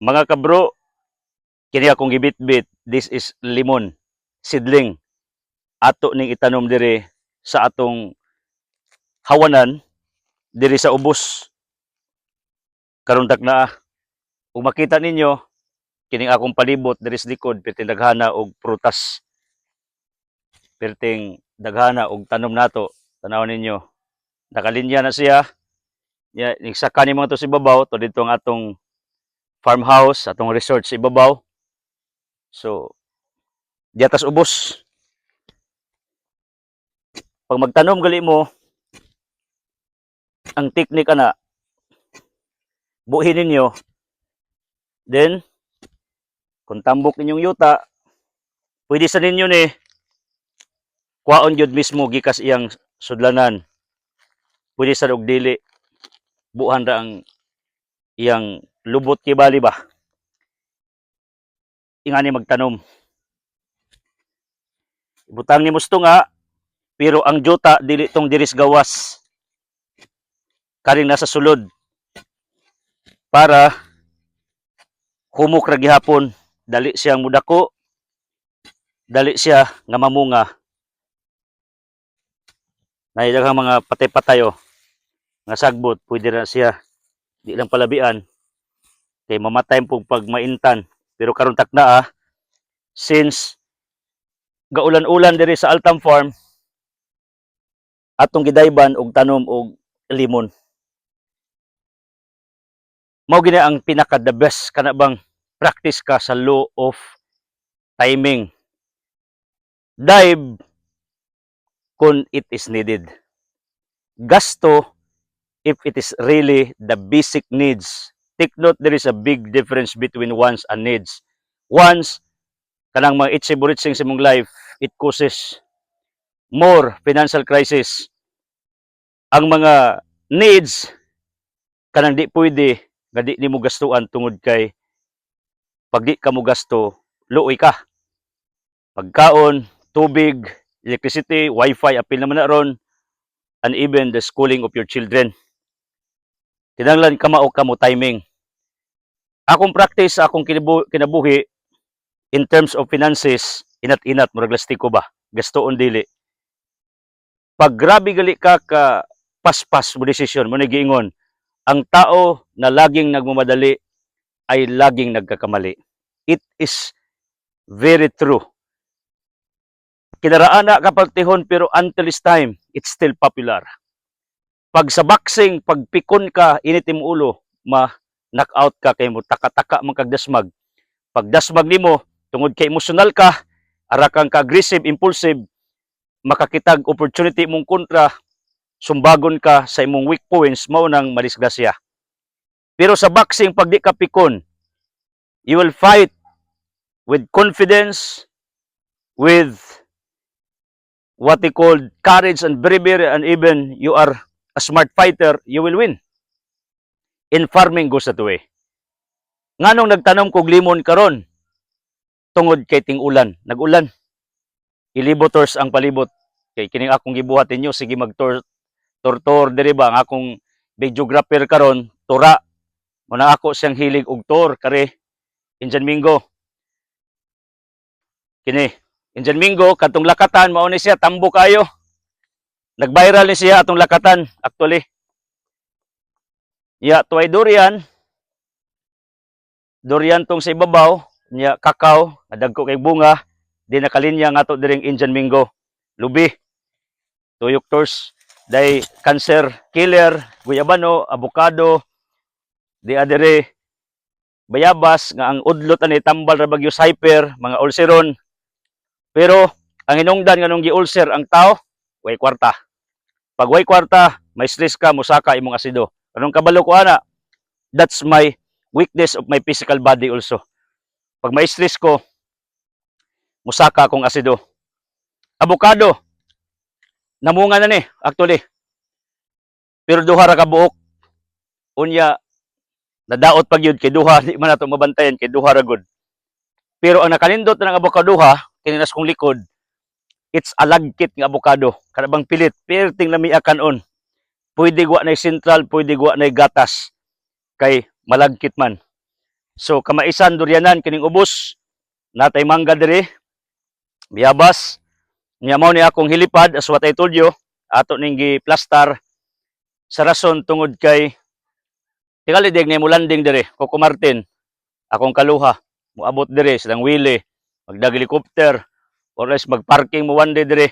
Mga kabro, kini akong gibitbit, this is limon, seedling. Ato ning itanom dire sa atong hawanan, dire sa ubos. Karon na, kung makita ninyo, kining akong palibot dire sa likod, perting daghana og prutas. Perting daghana og tanom nato. Tanaw ninyo, nakalinya na siya. Ya, nagsaka ni mga to sa ibabaw, to dito ang atong farmhouse, atong resort sa ibabaw. So, diatas ubos. Pag magtanom gali mo, ang teknik ana, buhin ninyo, then, kung tambok ninyong yuta, pwede sa ninyo ni, kuhaon yun mismo, gikas iyang sudlanan. Pwede sa og dili, buhan ra ang iyang lubot kibali ba. Ingani magtanom. Ibutang ni musto nga, pero ang juta, dili tong diris gawas. Karing nasa sulod. Para, humok ra gihapon, dali siyang mudako, dali siya nga mamunga. Naidaghang mga patay-patayo, nga sagbot, pwede na siya, di lang palabian, kay mamatay po pag maintan. Pero karon takna since gaulan-ulan diri sa Altam Farm, atong gidayban og tanom og limon. Mao gini ang pinaka the best kana bang practice ka sa law of timing. Dive kung it is needed. Gasto if it is really the basic needs. Take note, there is a big difference between wants and needs. Wants, kanang mga itching sa mong life, it causes more financial crisis. Ang mga needs, kanang di pwede, nga di mo gastuan tungod kay pag di ka mo gasto, luoy ka. Pagkaon, tubig, electricity, wifi, apil naman na ron, and even the schooling of your children. Kinahanglan kamao ka mo timing. Akong practice, akong kinabuhi, in terms of finances, inat-inat, murag lastiko ba? Gastoon dili. Pag grabe gali ka paspas mo desisyon, mo nagiingon, ang tao na laging nagmamadali ay laging nagkakamali. It is very true. Kinaraana kapagtihon pero until this time, it's still popular. Pag sa boxing, pag pikon ka, initim ulo, ma-knockout ka kay mo taka-taka man kag dasmag. Pag dasmag nimo, tungod kay emotional ka, ara kang ka-aggressive, impulsive, makakitag opportunity mong kontra, sumbagon ka sa imong weak points, mao nang madisgrasya. Pero sa boxing, pag di ka pikon, you will fight with confidence, with what they call courage and bravery, and even you are a smart fighter, you will win. In farming goes that way. Nganong nagtanom kog limon karon? Tungod kay ting-ulan, nag-ulan. Ilibotors ang palibot. Kay kining akong gibuhat ninyo, sige mag-tour diri ba ang akong videographer karon, tura. Muna ako siyang hilig og tour kare Injan Mingo. Kini Injan Mingo katong lakatan mao ni siya tambo kayo. Nag-viral ni siya atong lakatan actually. Ya tuay durian. Durian tong sa ibabaw, nya kakao, dagko kay bunga, di nakalinya nga to diring Injan Mingo. Lubi. Tuyok tours, day cancer killer, guyabano, avocado, di adere bayabas nga ang udlot ani tambal ra bagyo hyper, mga ulceron. Pero ang hinungdan nga nung gi-ulcer ang tao, way kwarta. Pag way kwarta, may stress ka, musaka imong asido. Anong kabalo ko ana? That's my weakness of my physical body also. Pag may stress ko, musaka akong asido. Avocado, namunga na ni, actually. Pero duha ra ka buok. Unya, nadaot pag yun, kay duha, di man nato mabantayan, kay duha ra gud. Pero ang nakalindot na ng avocadoha, kininas kong likod, it's a lagkit ng avocado. Karabang pilit, perting lami akanon. Pwede guwa na central, pwede guwa na gatas. Kay malagkit man. So kamaisan duryanan kining ubos natay mangga diri biyabas nya mao ni akong hilipad as what I told you ato ning gi-plaster sa rason tungod kay tingali dig ni mo landing diri Coco Martin akong kaluha moabot diri silang Willie magdag helicopter or else magparking mo one day diri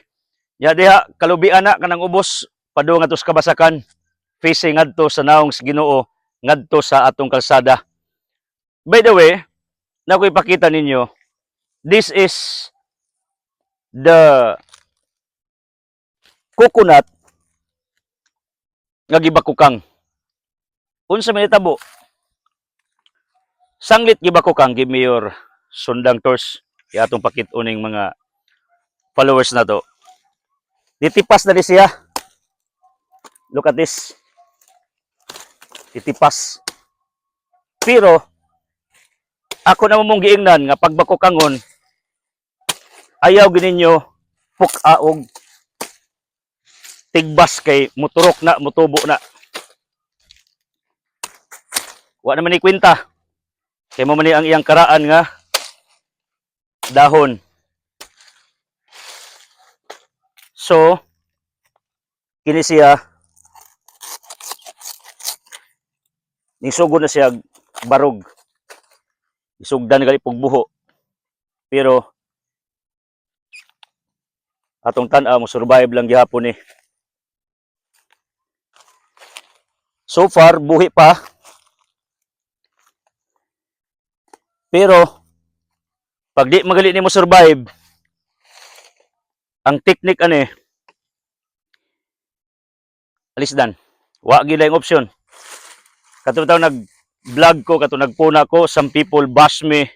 nya diha kalubian na kanang ubos padung atos kabasakan facing ngadto sa naong sa Ginoo ngadto sa atong kalsada. By the way, na ko ipakita ninyo, this is the coconut nga gibakukang. Unsa man itabo? Sanglit gibakukang give me your sundang tours ya atong pakit-uning mga followers na to. Ditipas na di siya. Look at this. Ditipas. Pero ako na mong giingnan nga pagbakukangon ayaw gininyo pukaog tigbas kay muturok na mutubo na. Wa naman ni kwenta. Kay mo man ni ang iyang karaan nga dahon. So kini siya nisugod na siya barog. Isugdan gali pug buho. Pero atong tan-aw mo survive lang gihapon ni. So far buhi pa. Pero pag di magali nimo survive ang technique ani alisdan. Wa gyud laing option. Katong nag-vlog ko, katong nagpuna ko, some people bash me,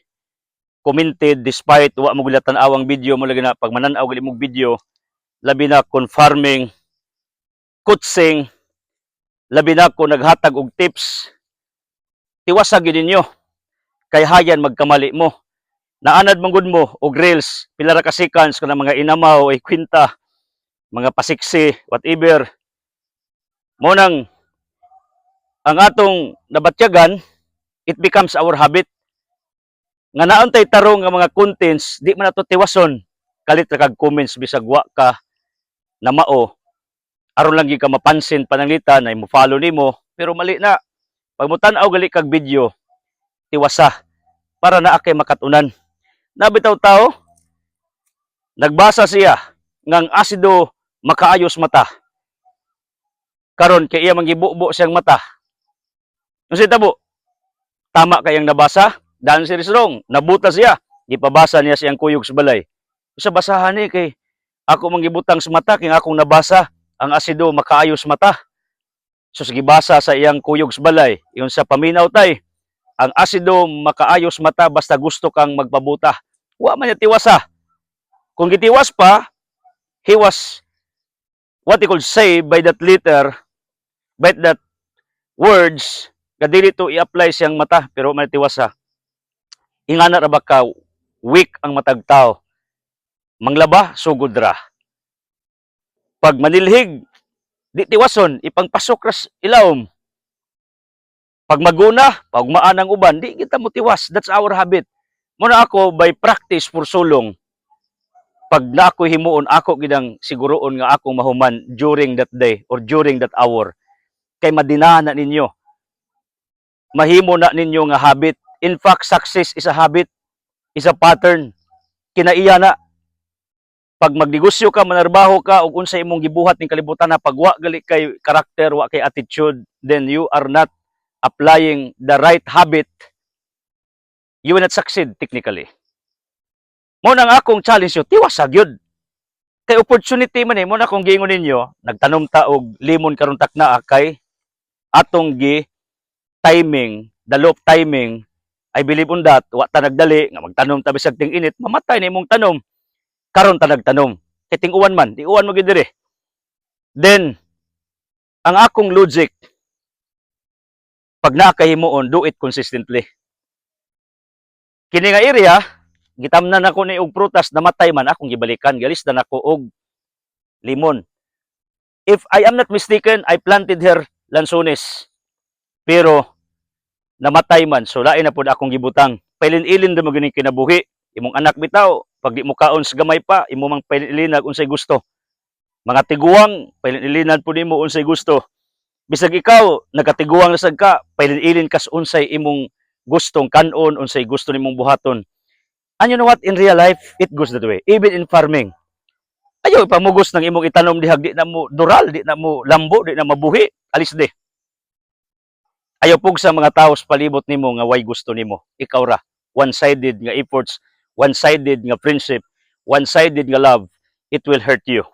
commented despite wa mo gilatan awang video mo lagi na pag manan-aw gali mo video, labi na kon farming, kutsing, labi na ko naghatag og tips. Tiwasag gyud ninyo kay hayan magkamali mo. Naanad manggod mo og reels, pila ra ka seconds kana mga inamaw ay kwenta, mga pasiksi, whatever. Mo nang ang atong nabatyagan, it becomes our habit. Nga naon tay tarong nga mga contents, di man nato tiwason. Kalit ra kag comments bisag wa ka na mao. Aron lang gyud ka mapansin pananglitan ay mo follow nimo, pero mali na. Pag mo tan-aw gali kag video, tiwasa para naa kay makatunan. Nabitaw tao, nagbasa siya ngang asido makaayos mata. Karon kay iya mangibubo siyang mata. Unsa tabo? Tama kayang nabasa? Dan si wrong. Nabuta siya. Di pabasa niya siyang kuyog sa balay. Sa basahan ni kay ako manggibutang sa mata kay akong nabasa ang asido makaayos mata. So sige basa sa iyang kuyog sa balay. Iyon sa paminaw tay. Ang asido makaayos mata basta gusto kang magpabuta. Wa man niya tiwasa. Kung gitiwas pa, he was what he could say by that letter, by that words, kadili to i-apply siyang mata pero man tiwasa. Ingana ra ba ka weak ang matag tao? Manglaba sugod ra. Pag manilhig di tiwason ipangpasok ras ilawom. Pag maguna, pag maanang uban, di kita mo tiwas. That's our habit. Muna ako by practice for so long. Pag na ako himuon, ako gidang siguroon nga akong mahuman during that day or during that hour. Kay madinahan na ninyo. Mahimo na ninyo nga habit. In fact, success is a habit, is a pattern. Kinaiya na. Pag magnegosyo ka, manarbaho ka, ug unsa imong gibuhat ning kalibutan na pag wa gali kay karakter, wa kay attitude, then you are not applying the right habit. You will not succeed technically. Mo nang akong challenge yo, tiwasag yun. Kay opportunity man mo na kung giingon ninyo, nagtanom ta og limon karon takna kay atong gi timing, the loop timing, I believe on that, wa ta nagdali, nga magtanom ta bisag ting init, mamatay na imong tanom. Karon ta nagtanom. Kay ting uwan man, di uwan mo gid diri. Then, ang akong logic, pag nakahimoon, do it consistently. Kini nga area, gitamnan ako ni og prutas namatay man akong gibalikan, galisdan ako og limon. If I am not mistaken, I planted here lansones. Pero namatay man, so lain na pud akong gibutang. Pailin-ilin ra mo gini kinabuhi. Imong anak bitaw, pag di mo kaon sa gamay pa, imo mang pailin-ilinan unsay gusto. Mga tiguang, pailin-ilinan pud nimo unsay gusto. Bisag ikaw nagatiguang na sad ka, pailin-ilin kas unsay imong gustong kanon, unsay gusto nimong buhaton. And you know what, in real life, it goes that way. Even in farming, ayaw pamugos ng imong itanom dihag, di na mo dural, di na mo lambo, di na mabuhi, alis de. Ayaw pug sa mga tao sa palibot nimo nga way gusto nimo. Ikaw ra, one-sided nga efforts, one-sided nga friendship, one-sided nga love, it will hurt you.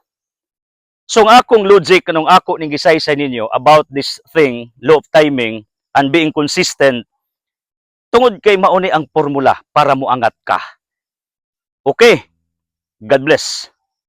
So ang akong logic kanong ako ning gisaysay ninyo about this thing, law of timing and being consistent, tungod kay mauni ang formula para moangat ka. Okay, God bless.